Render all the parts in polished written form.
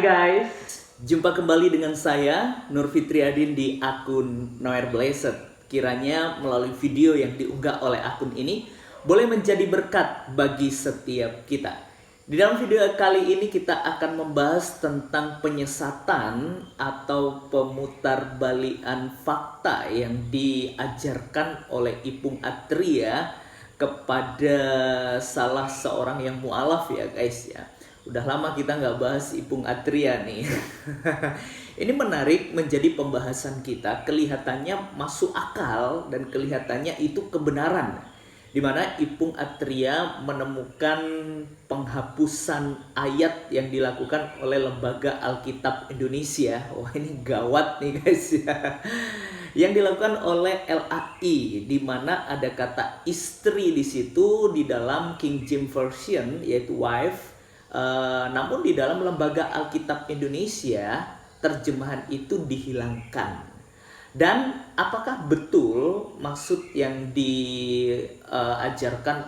guys, jumpa kembali dengan saya Nur Fitriadin di akun Noer Blessed. Kiranya melalui video yang diunggah oleh akun ini boleh menjadi berkat bagi setiap kita. Di dalam video kali ini kita akan membahas tentang penyesatan atau pemutarbalikan fakta yang diajarkan oleh Ipung Atria kepada salah seorang yang mualaf ya guys ya. Udah lama kita nggak bahas Ipung Atria nih. Ini menarik menjadi pembahasan kita. Kelihatannya masuk akal dan kelihatannya itu kebenaran. Di mana Ipung Atria menemukan penghapusan ayat yang dilakukan oleh Lembaga Alkitab Indonesia. Wah, ini gawat nih guys ya. Yang dilakukan oleh LAI, di mana ada kata istri di situ di dalam King James Version yaitu wife. Namun di dalam Lembaga Alkitab Indonesia terjemahan itu dihilangkan. Dan apakah betul maksud yang diajarkan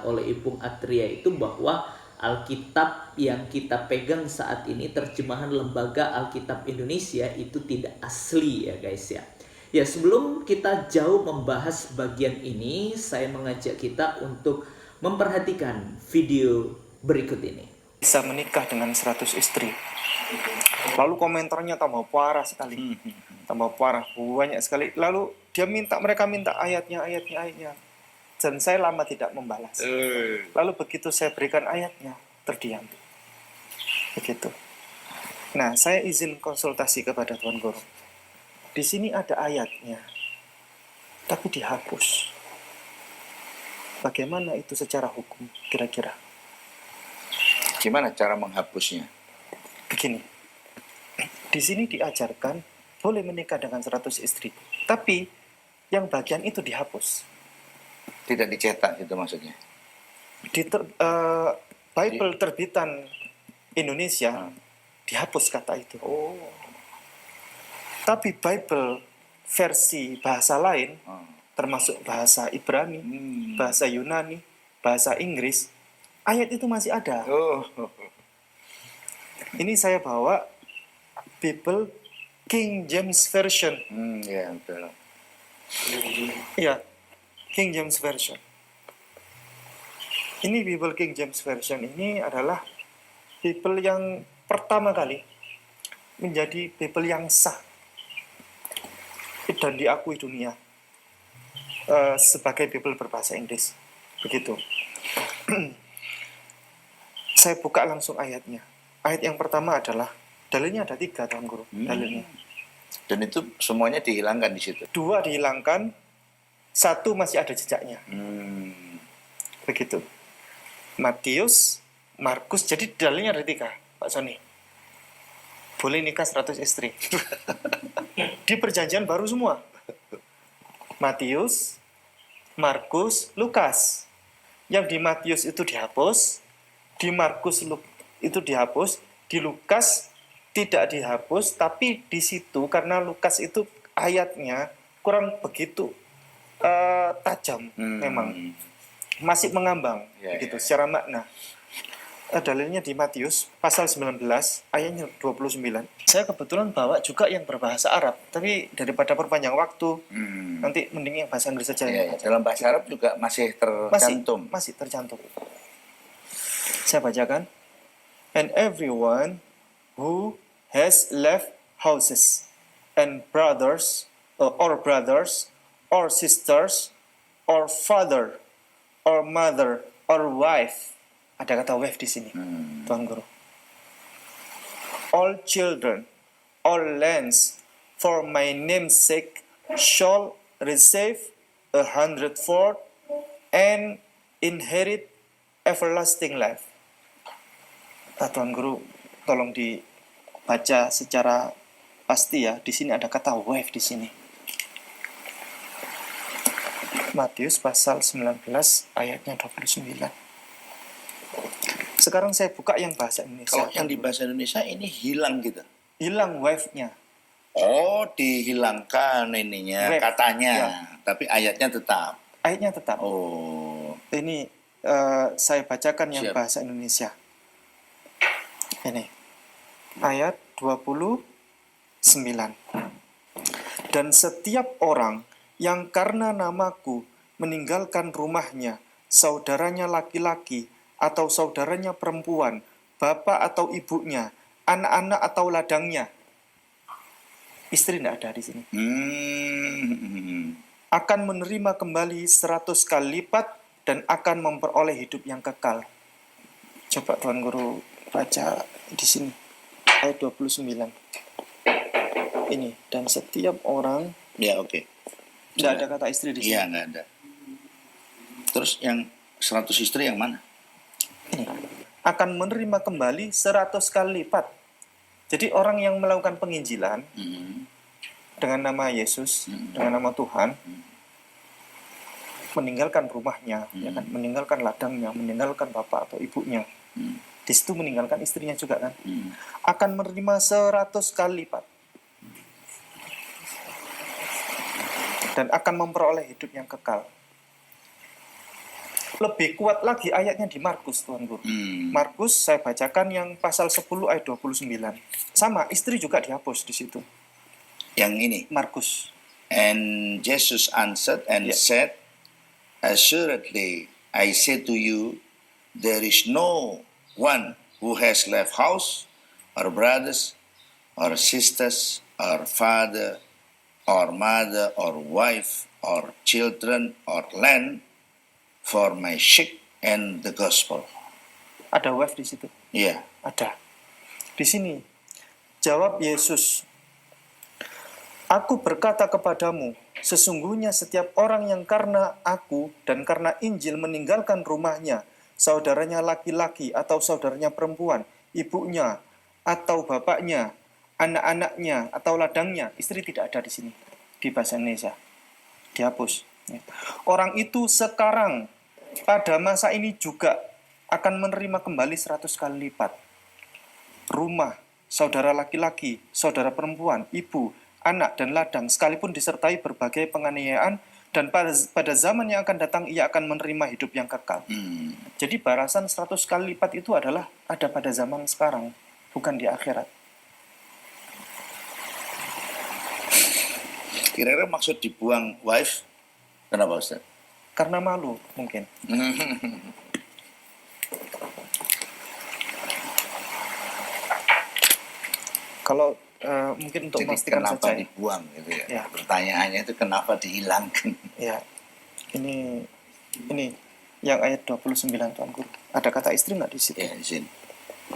oleh Ipung Atria itu bahwa Alkitab yang kita pegang saat ini terjemahan Lembaga Alkitab Indonesia itu tidak asli ya guys ya. Ya, sebelum kita jauh membahas bagian ini, saya mengajak kita untuk memperhatikan video berikut ini. Bisa menikah dengan 100 istri. Lalu komentarnya tambah parah sekali. Tambah parah, banyak sekali. Lalu mereka minta ayatnya. Dan saya lama tidak membalas. Lalu begitu saya berikan ayatnya, terdiam. Begitu. Nah, saya izin konsultasi kepada Tuan Guru. Di sini ada ayatnya, tapi dihapus. Bagaimana itu secara hukum kira-kira? Gimana cara menghapusnya? Begini, di sini diajarkan boleh menikah dengan 100 istri, tapi yang bagian itu dihapus. Tidak dicetak itu maksudnya? Bible terbitan Indonesia dihapus kata itu. Tapi Bible versi bahasa lain, termasuk bahasa Ibrani, bahasa Yunani, bahasa Inggris, ayat itu masih ada. Ini saya bawa Bible King James Version. Ya, betul. Iya, King James Version. Ini Bible King James Version ini adalah Bible yang pertama kali menjadi Bible yang sah dan diakui dunia sebagai Bible berbahasa Inggris. Begitu. Saya buka langsung ayatnya. Ayat yang pertama adalah, dalilnya ada 3 Tuan Guru, dalilnya. Dan itu semuanya dihilangkan di situ? 2 dihilangkan, 1 masih ada jejaknya. Begitu. Matius, Markus, jadi dalilnya ada 3, Pak Sony. Boleh nikah 100 istri. Di perjanjian baru semua. Matius, Markus, Lukas. Yang di Matius itu dihapus, di Markus itu dihapus, di Lukas tidak dihapus, tapi di situ karena Lukas itu ayatnya kurang begitu tajam memang. Masih mengambang gitu secara makna. Dalilnya di Matius pasal 19 ayatnya 29. Saya kebetulan bawa juga yang berbahasa Arab, tapi daripada perpanjang waktu nanti mending yang bahasa Inggris saja. Dalam bahasa Arab juga masih tercantum. Masih tercantum. Saya bacakan. And everyone who has left houses and brothers or sisters or father or mother or wife. Ada kata wife di sini, Tuan Guru. All children, all lands, for my name's sake, shall receive 100-fold and inherit everlasting life. Tuan Guru, tolong dibaca secara pasti ya. Di sini ada kata wife di sini. Matius pasal 19 ayatnya 29. Sekarang saya buka yang bahasa Indonesia. Kalau yang di bahasa Indonesia ini hilang gitu? Hilang wife-nya. Oh, dihilangkan ininya, Wife, katanya. ya. Tapi ayatnya tetap? Ayatnya tetap. Oh. Ini saya bacakan yang Siap. bahasa Indonesia. Ini. ayat 29. Dan setiap orang yang karena namaku meninggalkan rumahnya, saudaranya laki-laki atau saudaranya perempuan, bapak atau ibunya, anak-anak atau ladangnya. Istri tidak ada di sini. Akan menerima kembali 100 kali lipat dan akan memperoleh hidup yang kekal. Coba Tuan Guru baca di sini ayat 29. Ini, dan setiap orang, Ya, oke. tidak ada kata istri di sini. Iya, nggak ada. Terus yang 100 istri yang mana? Ini, akan menerima kembali 100 kali lipat. Jadi orang yang melakukan penginjilan dengan nama Yesus, dengan nama Tuhan, meninggalkan rumahnya, ya kan? Meninggalkan ladangnya, meninggalkan bapak atau ibunya. Di situ meninggalkan istrinya juga kan. Akan menerima 100 kali lipat. Dan akan memperoleh hidup yang kekal. Lebih kuat lagi ayatnya di Markus, Tuan Guru. Markus saya bacakan yang pasal 10 ayat 29. Sama, istri juga dihapus di situ. Yang ini. Markus. And Jesus answered and said, Assuredly, I say to you, there is no one who has left house, or brothers, or sisters, or father, or mother, or wife, or children, or land, for my sake and the gospel. Ada wife di situ? Iya. Ada. Di sini, jawab Yesus, Aku berkata kepadamu, sesungguhnya setiap orang yang karena aku dan karena Injil meninggalkan rumahnya, saudaranya laki-laki atau saudaranya perempuan, ibunya atau bapaknya, anak-anaknya atau ladangnya, istri tidak ada di sini, di bahasa Indonesia, dihapus. Orang itu sekarang pada masa ini juga akan menerima kembali 100 kali lipat. Rumah, saudara laki-laki, saudara perempuan, ibu, anak, dan ladang, sekalipun disertai berbagai penganiayaan, dan pada zaman yang akan datang ia akan menerima hidup yang kekal. Jadi balasan 100 kali lipat itu adalah ada pada zaman sekarang, bukan di akhirat. Kira-kira maksud dibuang wife, kenapa Ustaz? Karena malu mungkin. Kalau mungkin untuk Jadi memastikan kenapa saja. dibuang gitu ya? Ya. Pertanyaannya itu kenapa dihilangkan? Ya, ini yang ayat 29 Tuan Guru. Ada kata istri nggak di situ? Ya, di sini.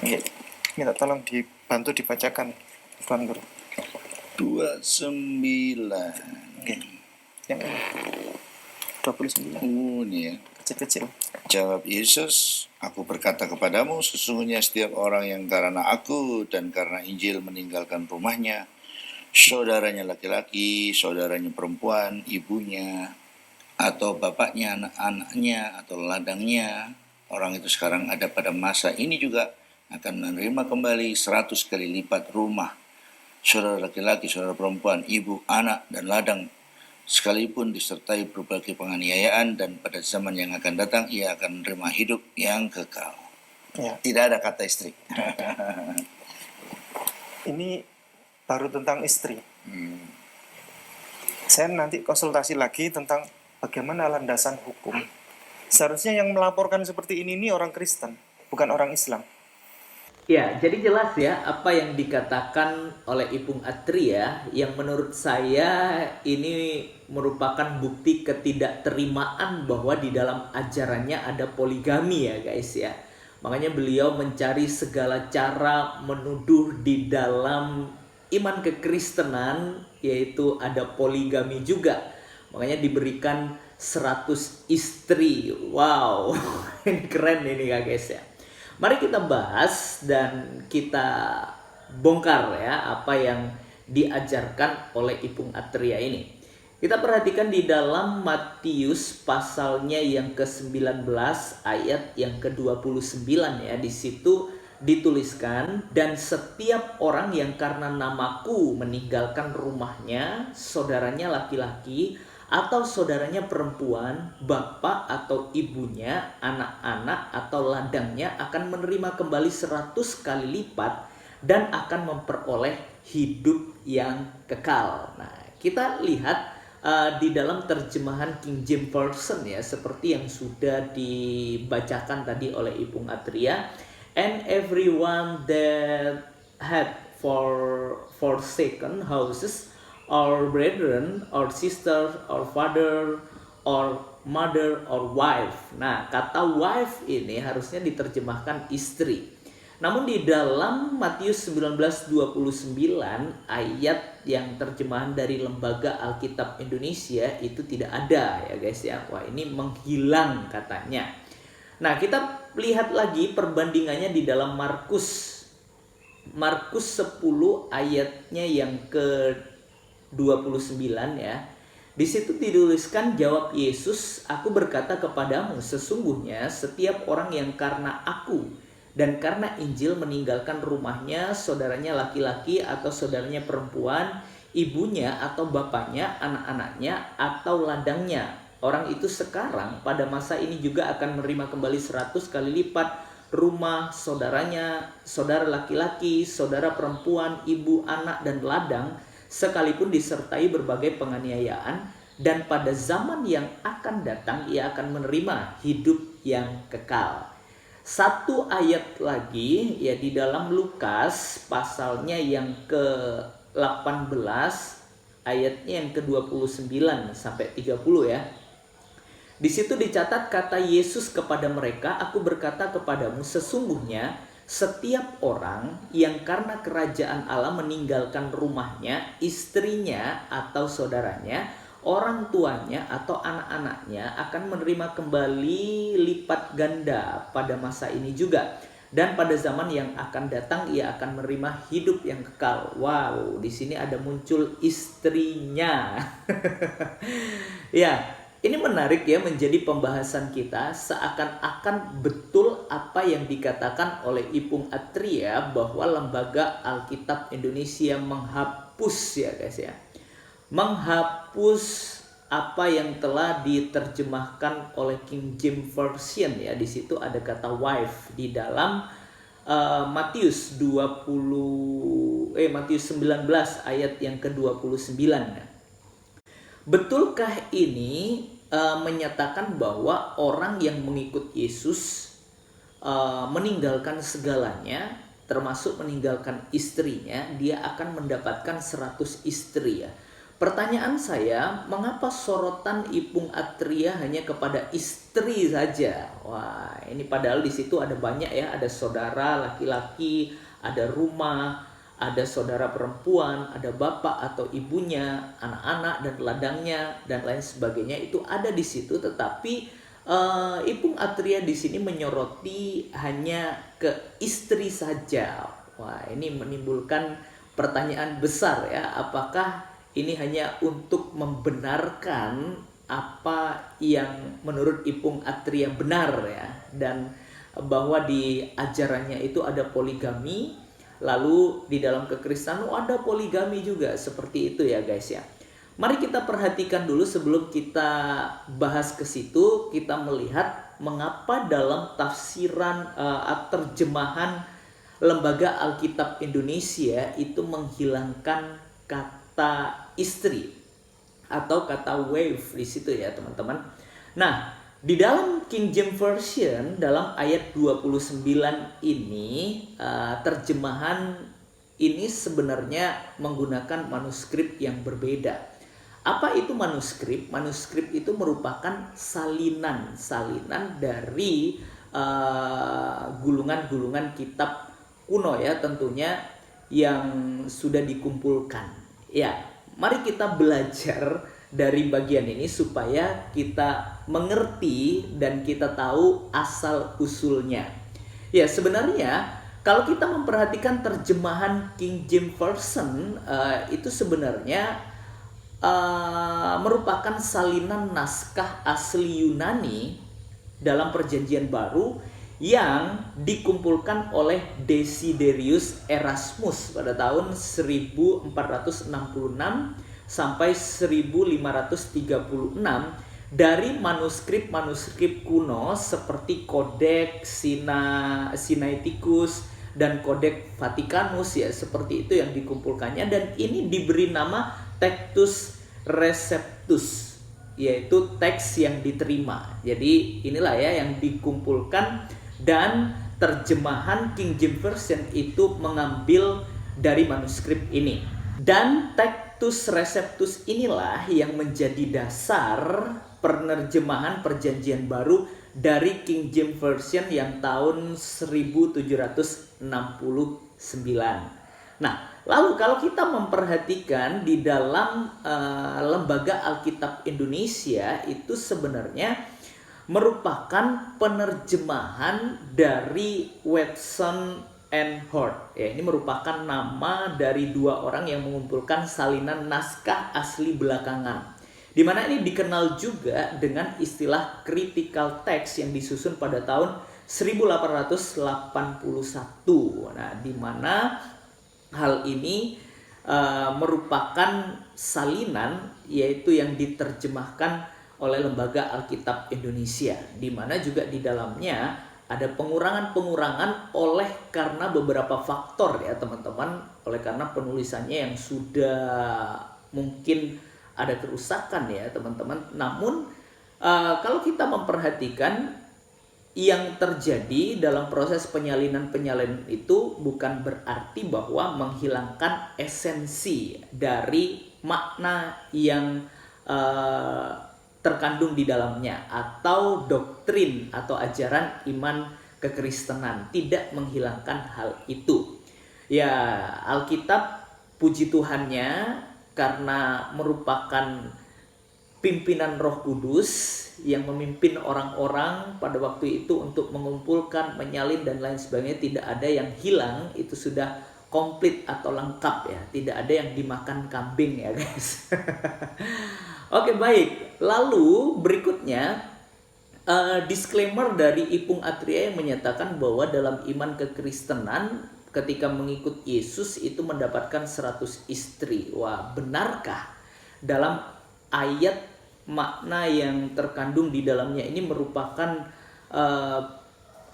Ya. Minta tolong dibantu dibacakan Tuan Guru. 29. Oke. Yang ini 29 Ini ya. kecil-kecil. Jawab Yesus, aku berkata kepadamu, sesungguhnya setiap orang yang karena aku dan karena Injil meninggalkan rumahnya, saudaranya laki-laki, saudaranya perempuan, ibunya, atau bapaknya, anak-anaknya, atau ladangnya, orang itu sekarang ada pada masa ini juga akan menerima kembali 100 kali lipat rumah, saudara laki-laki, saudara perempuan, ibu, anak, dan ladang, sekalipun disertai berbagai penganiayaan, dan pada zaman yang akan datang ia akan menerima hidup yang kekal. Ya. Tidak ada kata istri. Ini baru tentang istri. Saya nanti konsultasi lagi tentang bagaimana landasan hukum. Seharusnya yang melaporkan seperti ini orang Kristen, bukan orang Islam. Ya, jadi jelas ya apa yang dikatakan oleh Ipung Atri ya, yang menurut saya ini merupakan bukti ketidakterimaan bahwa di dalam ajarannya ada poligami ya guys ya. Makanya beliau mencari segala cara menuduh di dalam iman kekristenan yaitu ada poligami juga. Makanya diberikan 100 istri. Wow, ini keren ini ya guys ya. Mari kita bahas dan kita bongkar ya apa yang diajarkan oleh Ipung Atria ini. Kita perhatikan di dalam Matius pasalnya yang ke-19 ayat yang ke-29 ya. Di situ dituliskan, dan setiap orang yang karena namaku meninggalkan rumahnya, saudaranya laki-laki atau saudaranya perempuan, bapak atau ibunya, anak-anak atau ladangnya akan menerima kembali 100 kali lipat dan akan memperoleh hidup yang kekal. Nah, kita lihat di dalam terjemahan King James Version ya, seperti yang sudah dibacakan tadi oleh Ipung Atria, and everyone that had forsaken houses or brethren or sisters or father or mother or wife. Nah, kata wife ini harusnya diterjemahkan istri. Namun di dalam Matius 19:29 ayat yang terjemahan dari Lembaga Alkitab Indonesia itu tidak ada ya guys ya. Wah, ini menghilang katanya. Nah, kita lihat lagi perbandingannya di dalam Markus 10 ayatnya yang ke-29 ya. Di situ dituliskan, jawab Yesus, aku berkata kepadamu, sesungguhnya setiap orang yang karena aku dan karena Injil meninggalkan rumahnya, saudaranya laki-laki atau saudaranya perempuan, ibunya atau bapaknya, anak-anaknya atau ladangnya, orang itu sekarang pada masa ini juga akan menerima kembali 100 kali lipat rumah, saudaranya, saudara laki-laki, saudara perempuan, ibu, anak, dan ladang, sekalipun disertai berbagai penganiayaan, dan pada zaman yang akan datang ia akan menerima hidup yang kekal. Satu ayat lagi ya di dalam Lukas pasalnya yang ke-18 ayatnya yang ke-29 sampai 30 ya. Di situ dicatat kata Yesus kepada mereka, aku berkata kepadamu sesungguhnya setiap orang yang karena kerajaan Allah meninggalkan rumahnya, istrinya atau saudaranya, orang tuanya atau anak-anaknya akan menerima kembali lipat ganda pada masa ini juga. Dan pada zaman yang akan datang ia akan menerima hidup yang kekal. Wow, di sini ada muncul istrinya. Ya, ini menarik ya menjadi pembahasan kita, seakan-akan betul apa yang dikatakan oleh Ipung Atria bahwa Lembaga Alkitab Indonesia menghapus ya guys ya. Menghapus apa yang telah diterjemahkan oleh King James Version ya. Di situ ada kata wife di dalam Matius 19 ayat yang ke-29. Betulkah ini menyatakan bahwa orang yang mengikut Yesus meninggalkan segalanya, termasuk meninggalkan istrinya, dia akan mendapatkan 100 istri ya? Pertanyaan saya, mengapa sorotan Ipung Atria hanya kepada istri saja? Wah, ini padahal di situ ada banyak ya, ada saudara laki-laki, ada rumah, ada saudara perempuan, ada bapak atau ibunya, anak-anak dan ladangnya dan lain sebagainya itu ada di situ. Tetapi Ipung Atria di sini menyoroti hanya ke istri saja. Wah, ini menimbulkan pertanyaan besar ya, apakah ini hanya untuk membenarkan apa yang menurut Ipung Atria benar ya, dan bahwa di ajarannya itu ada poligami, lalu di dalam kekristenan ada poligami juga, seperti itu ya guys ya. Mari kita perhatikan dulu sebelum kita bahas ke situ, kita melihat mengapa dalam tafsiran terjemahan Lembaga Alkitab Indonesia itu menghilangkan kata istri atau kata wife di situ ya teman-teman. Nah, di dalam King James Version dalam ayat 29 ini terjemahan ini sebenarnya menggunakan manuskrip yang berbeda. Apa itu manuskrip? Manuskrip itu merupakan salinan dari gulungan-gulungan kitab kuno ya tentunya yang sudah dikumpulkan. Ya, mari kita belajar dari bagian ini supaya kita mengerti dan kita tahu asal usulnya. Ya, sebenarnya kalau kita memperhatikan terjemahan King James Version itu sebenarnya merupakan salinan naskah asli Yunani dalam Perjanjian Baru yang dikumpulkan oleh Desiderius Erasmus pada tahun 1466 sampai 1536 dari manuskrip-manuskrip kuno seperti Codex Sinaiticus dan Codex Vaticanus ya, seperti itu yang dikumpulkannya, dan ini diberi nama Textus Receptus, yaitu teks yang diterima. Jadi inilah ya yang dikumpulkan, dan terjemahan King James Version itu mengambil dari manuskrip ini. Dan Textus Receptus inilah yang menjadi dasar penerjemahan Perjanjian Baru dari King James Version yang tahun 1769. Nah, lalu kalau kita memperhatikan di dalam Lembaga Alkitab Indonesia itu sebenarnya merupakan penerjemahan dari Watson and Hort. Ya, ini merupakan nama dari dua orang yang mengumpulkan salinan naskah asli belakangan, di mana ini dikenal juga dengan istilah critical text yang disusun pada tahun 1881. Nah, di mana hal ini merupakan salinan, yaitu yang diterjemahkan oleh Lembaga Alkitab Indonesia, di mana juga di dalamnya ada pengurangan-pengurangan oleh karena beberapa faktor ya teman-teman, oleh karena penulisannya yang sudah mungkin ada kerusakan ya teman-teman. Namun kalau kita memperhatikan yang terjadi dalam proses penyalinan itu bukan berarti bahwa menghilangkan esensi dari makna yang terkandung di dalamnya, atau doktrin atau ajaran iman kekristenan, tidak menghilangkan hal itu. Ya, Alkitab puji Tuhannya karena merupakan pimpinan Roh Kudus yang memimpin orang-orang pada waktu itu untuk mengumpulkan, menyalin dan lain sebagainya, tidak ada yang hilang, itu sudah komplit atau lengkap ya, tidak ada yang dimakan kambing ya guys. Oke, baik. Lalu berikutnya disclaimer dari Ipung Atria yang menyatakan bahwa dalam iman kekristenan ketika mengikut Yesus itu mendapatkan 100 istri. Wah, benarkah? Dalam ayat makna yang terkandung di dalamnya ini merupakan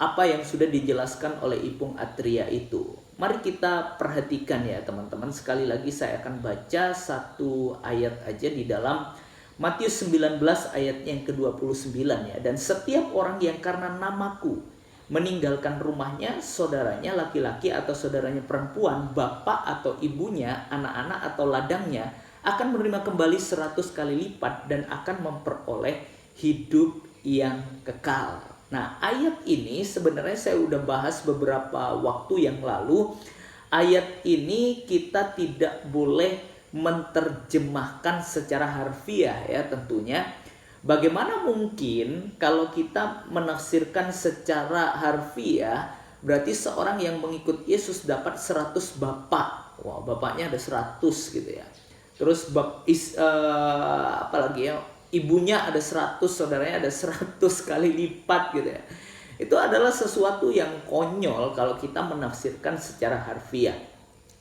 apa yang sudah dijelaskan oleh Ipung Atria itu. Mari kita perhatikan ya teman-teman. Sekali lagi saya akan baca satu ayat aja di dalam Matius 19 ayatnya yang ke-29 ya. Dan setiap orang yang karena namaku meninggalkan rumahnya, saudaranya laki-laki atau saudaranya perempuan, bapak atau ibunya, anak-anak atau ladangnya, akan menerima kembali 100 kali lipat dan akan memperoleh hidup yang kekal. Nah, ayat ini sebenarnya saya udah bahas beberapa waktu yang lalu. Ayat ini kita tidak boleh menerjemahkan secara harfiah ya tentunya. Bagaimana mungkin kalau kita menafsirkan secara harfiah, berarti seorang yang mengikut Yesus dapat 100 bapak. Wah, bapaknya ada 100 gitu ya. Terus apalagi ya, ibunya ada 100, saudaranya ada 100 kali lipat gitu ya. Itu adalah sesuatu yang konyol kalau kita menafsirkan secara harfiah.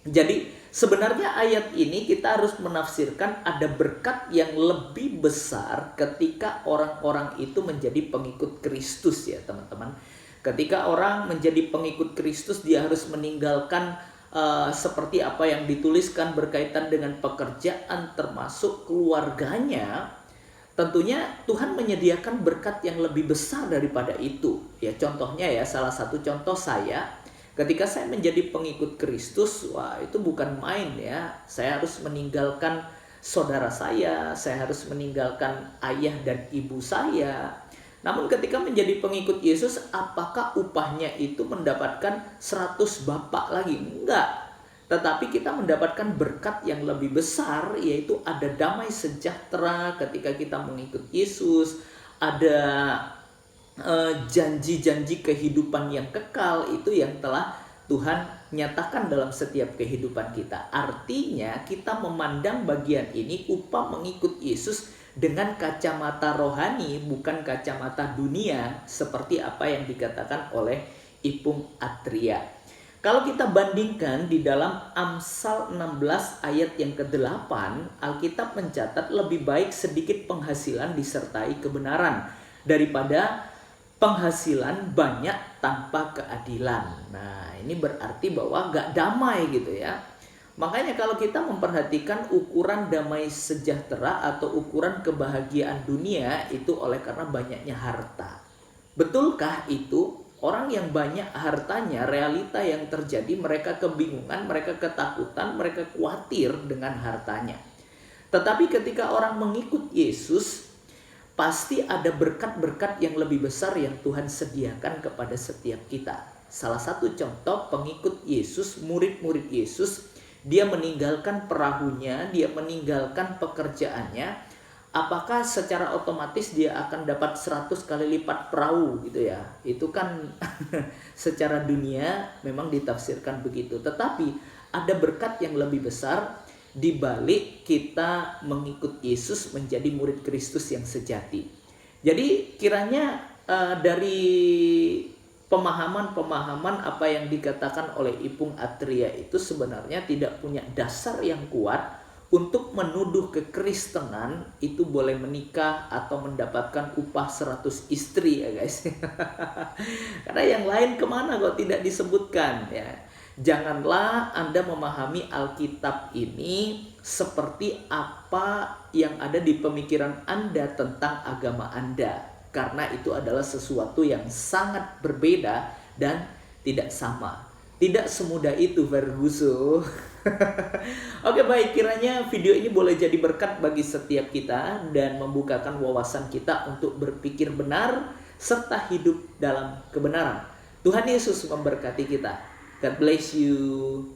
Jadi sebenarnya ayat ini kita harus menafsirkan ada berkat yang lebih besar ketika orang-orang itu menjadi pengikut Kristus ya teman-teman. Ketika orang menjadi pengikut Kristus, dia harus meninggalkan seperti apa yang dituliskan berkaitan dengan pekerjaan termasuk keluarganya. Tentunya Tuhan menyediakan berkat yang lebih besar daripada itu. Ya contohnya ya, salah satu contoh saya, ketika saya menjadi pengikut Kristus, wah itu bukan main ya. Saya harus meninggalkan saudara saya harus meninggalkan ayah dan ibu saya. Namun ketika menjadi pengikut Yesus, apakah upahnya itu mendapatkan 100 bapak lagi? Enggak. Tetapi kita mendapatkan berkat yang lebih besar, yaitu ada damai sejahtera ketika kita mengikut Yesus. Ada janji-janji kehidupan yang kekal, itu yang telah Tuhan nyatakan dalam setiap kehidupan kita. Artinya kita memandang bagian ini, upah mengikut Yesus, dengan kacamata rohani, bukan kacamata dunia, seperti apa yang dikatakan oleh Ipung Atria. Kalau kita bandingkan di dalam Amsal 16 ayat yang ke-8, Alkitab mencatat lebih baik sedikit penghasilan disertai kebenaran daripada penghasilan banyak tanpa keadilan. Nah, ini berarti bahwa gak damai gitu ya. Makanya kalau kita memperhatikan ukuran damai sejahtera atau ukuran kebahagiaan dunia itu oleh karena banyaknya harta. Betulkah itu? Orang yang banyak hartanya, realita yang terjadi, mereka kebingungan, mereka ketakutan, mereka khawatir dengan hartanya. Tetapi ketika orang mengikut Yesus, pasti ada berkat-berkat yang lebih besar yang Tuhan sediakan kepada setiap kita. Salah satu contoh pengikut Yesus, murid-murid Yesus, dia meninggalkan perahunya, dia meninggalkan pekerjaannya. Apakah secara otomatis dia akan dapat 100 kali lipat perahu gitu ya? Itu kan secara dunia memang ditafsirkan begitu. Tetapi ada berkat yang lebih besar di balik kita mengikut Yesus menjadi murid Kristus yang sejati. Jadi kiranya dari pemahaman-pemahaman apa yang dikatakan oleh Ipung Atria itu sebenarnya tidak punya dasar yang kuat untuk menuduh kekristenan itu boleh menikah atau mendapatkan upah 100 istri ya guys. Karena yang lain kemana kok tidak disebutkan ya. Janganlah Anda memahami Alkitab ini seperti apa yang ada di pemikiran Anda tentang agama Anda. Karena itu adalah sesuatu yang sangat berbeda dan tidak sama. Tidak semudah itu, Ferguson. Oke baik, kiranya video ini boleh jadi berkat bagi setiap kita dan membukakan wawasan kita untuk berpikir benar serta hidup dalam kebenaran. Tuhan Yesus memberkati kita. God bless you.